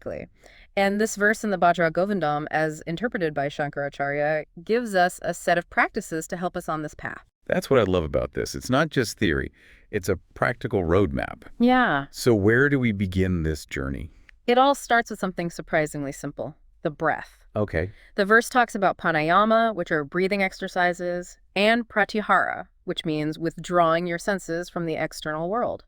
Exactly. And this verse in the Bhaja Govindam, as interpreted by Shankaracharya, gives us a set of practices to help us on this path. That's what I love about this. It's not just theory. It's a practical roadmap. Yeah. So where do we begin this journey? It all starts with something surprisingly simple, the breath. Okay. The verse talks about pranayama, which are breathing exercises, and pratyahara, which means withdrawing your senses from the external world.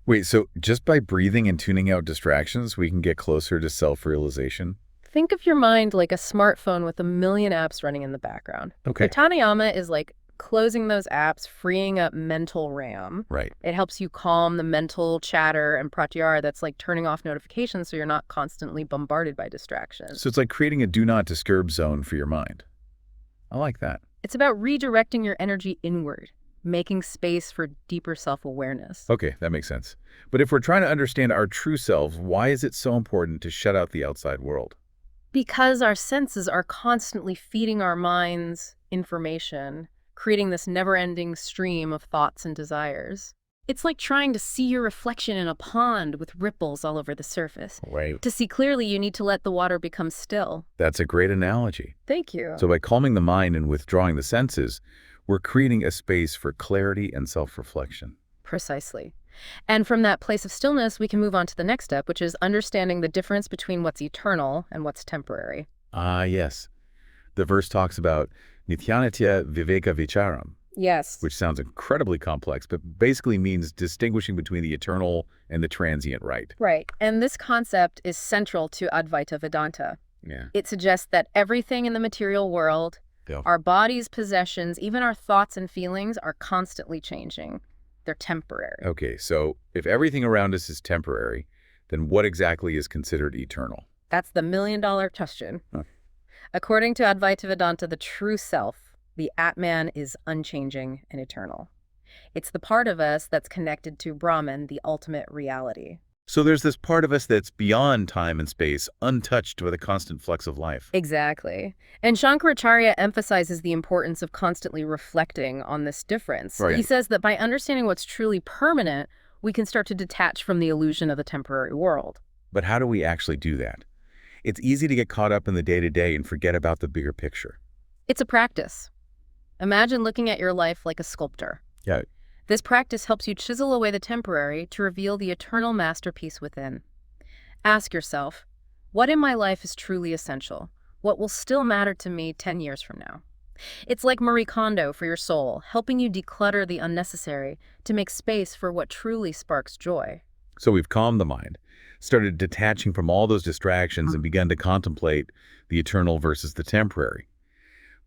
Wait, so just by breathing and tuning out distractions, we can get closer to self-realization? Think of your mind like a smartphone with a million apps running in the background. Okay. Pranayama is like closing those apps, freeing up mental RAM. Right. It helps you calm the mental chatter, and pratyahara, that's like turning off notifications so you're not constantly bombarded by distractions. So it's like creating a do not disturb zone for your mind. I like that. It's about redirecting your energy inward, making space for deeper self-awareness. Okay, that makes sense. But if we're trying to understand our true selves, why is it so important to shut out the outside world? Because our senses are constantly feeding our minds information, creating this never-ending stream of thoughts and desires. It's like trying to see your reflection in a pond with ripples all over the surface. Right. To see clearly, you need to let the water become still. That's a great analogy. Thank you. So by calming the mind and withdrawing the senses, we're creating a space for clarity and self-reflection. Precisely. And from that place of stillness, we can move on to the next step, which is understanding the difference between what's eternal and what's temporary. Ah, yes. The verse talks about nityanitya viveka vicharam, Yes. which sounds incredibly complex, but basically means distinguishing between the eternal and the transient, right? Right. And this concept is central to Advaita Vedanta. Yeah. It suggests that everything in the material world, Yeah. our bodies, possessions, even our thoughts and feelings are constantly changing. They're temporary. Okay, so if everything around us is temporary, then what exactly is considered eternal? That's the million-dollar question. Huh. According to Advaita Vedanta, the true self, the Atman, is unchanging and eternal. It's the part of us that's connected to Brahman, the ultimate reality. So there's this part of us that's beyond time and space, untouched by the constant flux of life. Exactly. And Shankaracharya emphasizes the importance of constantly reflecting on this difference. Right. He says that by understanding what's truly permanent, we can start to detach from the illusion of the temporary world. But how do we actually do that? It's easy to get caught up in the day-to-day and forget about the bigger picture. It's a practice. Imagine looking at your life like a sculptor. Yeah. This practice helps you chisel away the temporary to reveal the eternal masterpiece within. Ask yourself, what in my life is truly essential? What will still matter to me 10 years from now? It's like Marie Kondo for your soul, helping you declutter the unnecessary to make space for what truly sparks joy. So we've calmed the mind, started detaching from all those distractions and begun to contemplate the eternal versus the temporary.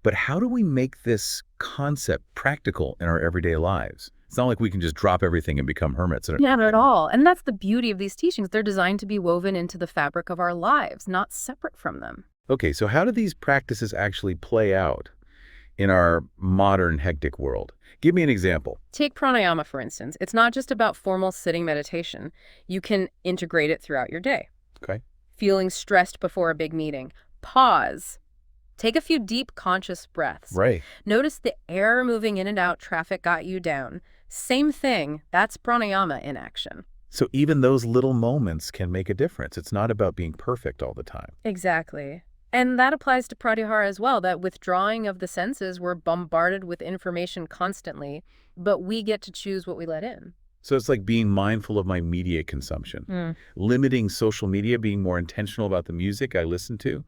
But how do we make this concept practical in our everyday lives? It's not like we can just drop everything and become hermits. Not at all. And that's the beauty of these teachings. They're designed to be woven into the fabric of our lives, not separate from them. Okay, so how do these practices actually play out in our modern hectic world? Give me an example. Take pranayama, for instance. It's not just about formal sitting meditation. You can integrate it throughout your day. Okay. Feeling stressed before a big meeting. Pause. Take a few deep, conscious breaths. Right. Notice the air moving in and out, traffic got you down. Same thing, that's pranayama in action. So even those little moments can make a difference. It's not about being perfect all the time. Exactly. And that applies to pratyahara as well, that withdrawing of the senses, we're bombarded with information constantly, but we get to choose what we let in. So it's like being mindful of my media consumption, limiting social media, being more intentional about the music I listen to,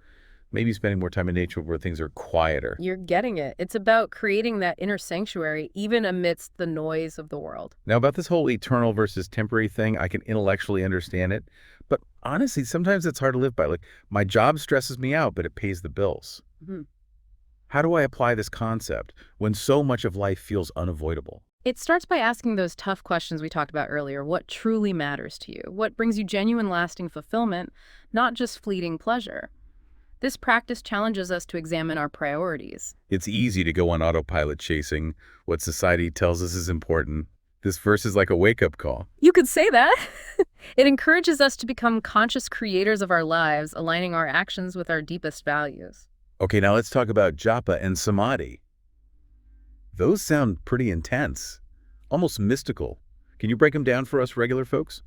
maybe spending more time in nature where things are quieter. You're getting it. It's about creating that inner sanctuary, even amidst the noise of the world. Now, about this whole eternal versus temporary thing, I can intellectually understand it. But honestly, sometimes it's hard to live by. Like, my job stresses me out, but it pays the bills. How do I apply this concept when so much of life feels unavoidable? It starts by asking those tough questions we talked about earlier. What truly matters to you? What brings you genuine, lasting fulfillment, not just fleeting pleasure? This practice challenges us to examine our priorities. It's easy to go on autopilot chasing what society tells us is important. This verse is like a wake-up call. You could say that. It encourages us to become conscious creators of our lives, aligning our actions with our deepest values. Okay, now let's talk about Japa and samadhi. Those sound pretty intense, almost mystical. Can you break them down for us regular folks?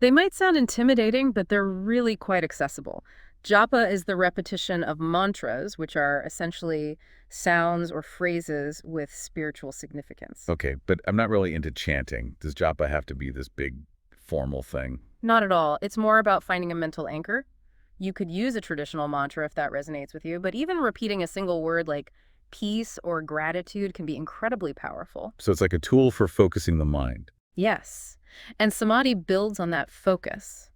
They might sound intimidating, but they're really quite accessible. Japa is the repetition of mantras, which are essentially sounds or phrases with spiritual significance. Okay, but I'm not really into chanting. Does japa have to be this big formal thing? Not at all. It's more about finding a mental anchor. You could use a traditional mantra if that resonates with you, but even repeating a single word like peace or gratitude can be incredibly powerful. So it's like a tool for focusing the mind. Yes. And samadhi builds on that focus.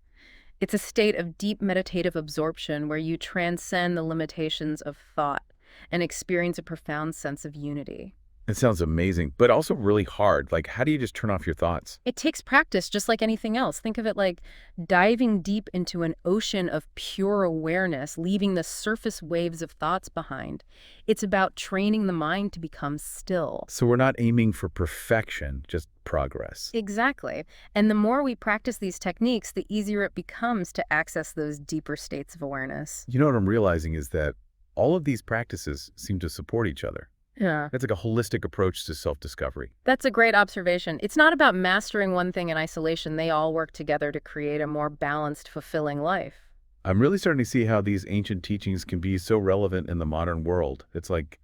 It's a state of deep meditative absorption where you transcend the limitations of thought and experience a profound sense of unity. It sounds amazing, but also really hard. Like, how do you just turn off your thoughts? It takes practice just like anything else. Think of it like diving deep into an ocean of pure awareness, leaving the surface waves of thoughts behind. It's about training the mind to become still. So we're not aiming for perfection, just progress. Exactly. And the more we practice these techniques, the easier it becomes to access those deeper states of awareness. You know what I'm realizing is that all of these practices seem to support each other. Yeah. That's like a holistic approach to self-discovery. That's a great observation. It's not about mastering one thing in isolation. They all work together to create a more balanced, fulfilling life. I'm really starting to see how these ancient teachings can be so relevant in the modern world. It's like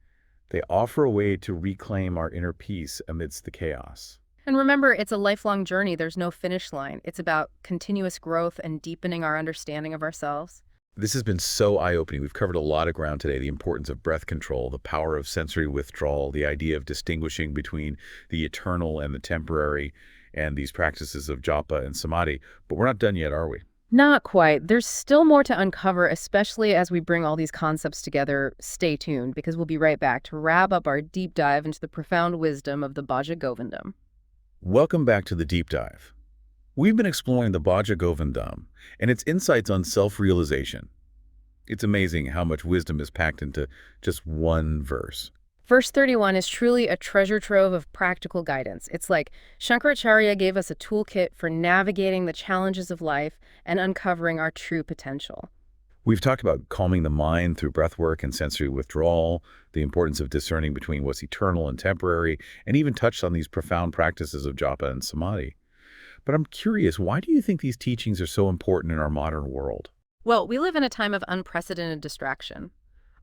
they offer a way to reclaim our inner peace amidst the chaos. And remember, it's a lifelong journey. There's no finish line. It's about continuous growth and deepening our understanding of ourselves. This has been so eye-opening. We've covered a lot of ground today. The importance of breath control, the power of sensory withdrawal, the idea of distinguishing between the eternal and the temporary, and these practices of japa and samadhi. But we're not done yet, are we? Not quite. There's still more to uncover, especially as we bring all these concepts together. Stay tuned, because we'll be right back to wrap up our deep dive into the profound wisdom of the Bhaja Govindam. Welcome back to the Deep Dive. We've been exploring the Bhaja Govindam and its insights on self-realization. It's amazing how much wisdom is packed into just one verse. Verse 31 is truly a treasure trove of practical guidance. It's like Shankaracharya gave us a toolkit for navigating the challenges of life and uncovering our true potential. We've talked about calming the mind through breathwork and sensory withdrawal, the importance of discerning between what's eternal and temporary, and even touched on these profound practices of japa and samadhi. But I'm curious, why do you think these teachings are so important in our modern world? Well, we live in a time of unprecedented distraction.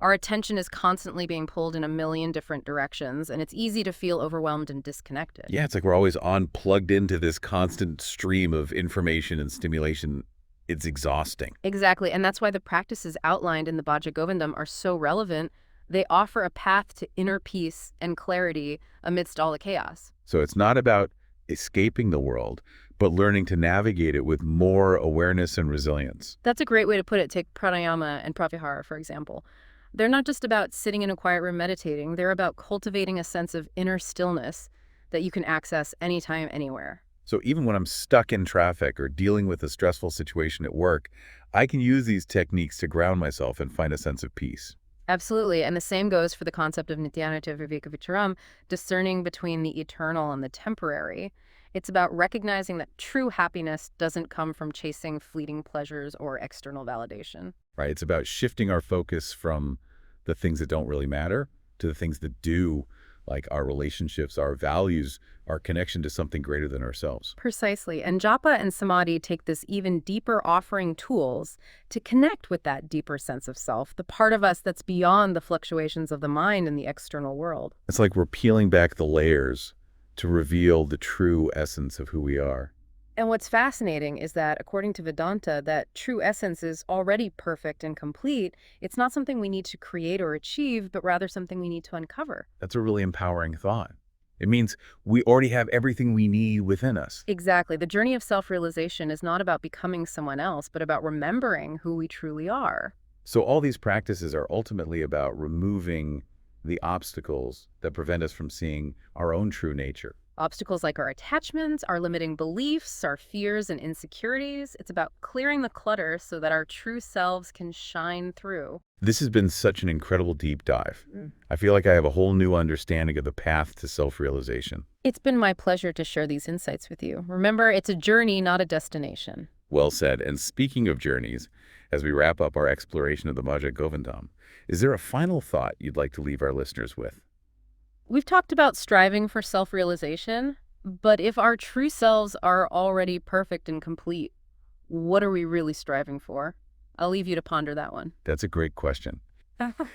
Our attention is constantly being pulled in a million different directions, and it's easy to feel overwhelmed and disconnected. Yeah, it's like we're always plugged into this constant stream of information and stimulation. It's exhausting. Exactly, and that's why the practices outlined in the Bhaja Govindam are so relevant. They offer a path to inner peace and clarity amidst all the chaos. So it's not about escaping the world, but learning to navigate it with more awareness and resilience. That's a great way to put it. Take pranayama and pratyahara, for example. They're not just about sitting in a quiet room meditating. They're about cultivating a sense of inner stillness that you can access anytime, anywhere. So even when I'm stuck in traffic or dealing with a stressful situation at work, I can use these techniques to ground myself and find a sense of peace. Absolutely, and the same goes for the concept of nityanita viveka, discerning between the eternal and the temporary. It's about recognizing that true happiness doesn't come from chasing fleeting pleasures or external validation. Right? It's about shifting our focus from the things that don't really matter to the things that do, like our relationships, our values, our connection to something greater than ourselves. Precisely, and japa and samadhi take this even deeper, offering tools to connect with that deeper sense of self, the part of us that's beyond the fluctuations of the mind and the external world. It's like we're peeling back the layers to reveal the true essence of who we are. And what's fascinating is that, according to Vedanta, that true essence is already perfect and complete. It's not something we need to create or achieve, but rather something we need to uncover. That's a really empowering thought. It means we already have everything we need within us. Exactly. The journey of self-realization is not about becoming someone else, but about remembering who we truly are. So all these practices are ultimately about removing the obstacles that prevent us from seeing our own true nature. Obstacles like our attachments, our limiting beliefs, our fears and insecurities. It's about clearing the clutter so that our true selves can shine through. This has been such an incredible deep dive. I feel like I have a whole new understanding of the path to self-realization. It's been my pleasure to share these insights with you. Remember, it's a journey, not a destination. Well said. And speaking of journeys, as we wrap up our exploration of the Bhaja Govindam, is there a final thought you'd like to leave our listeners with? We've talked about striving for self-realization, but if our true selves are already perfect and complete, What are we really striving for? I'll leave you to ponder that one. That's a great question.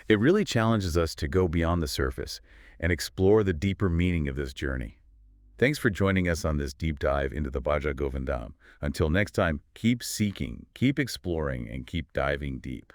It really challenges us to go beyond the surface and explore the deeper meaning of this journey. Thanks for joining us on this deep dive into the Bhaja Govindam. Until next time, keep seeking, keep exploring, and keep diving deep.